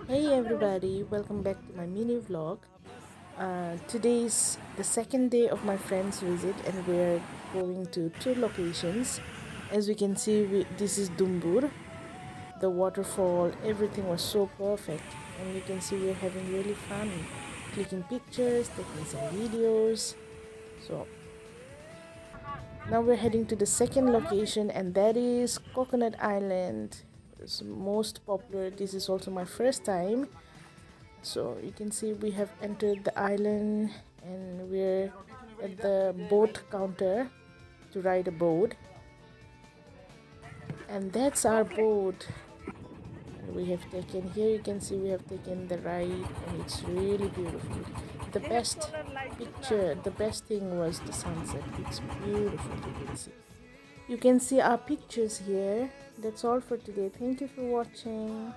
Hey everybody, welcome back to my mini vlog. Today is the second day of my friend's visit and we're going to two locations. As we can see, this is Dumbur. The waterfall, everything was so perfect, and you can see we're having really fun clicking pictures, taking some videos. So now we're heading to the second location, and that is Coconut Island. It's most popular. This is also my first time. So you can see we have entered the island and we're at the boat counter to ride a boat, and that's our boat. And we have taken, here you can see we have taken the ride, and it's really beautiful. The best picture, the best thing was the sunset. It's beautiful. You can see our pictures here. That's all for today. Thank you for watching.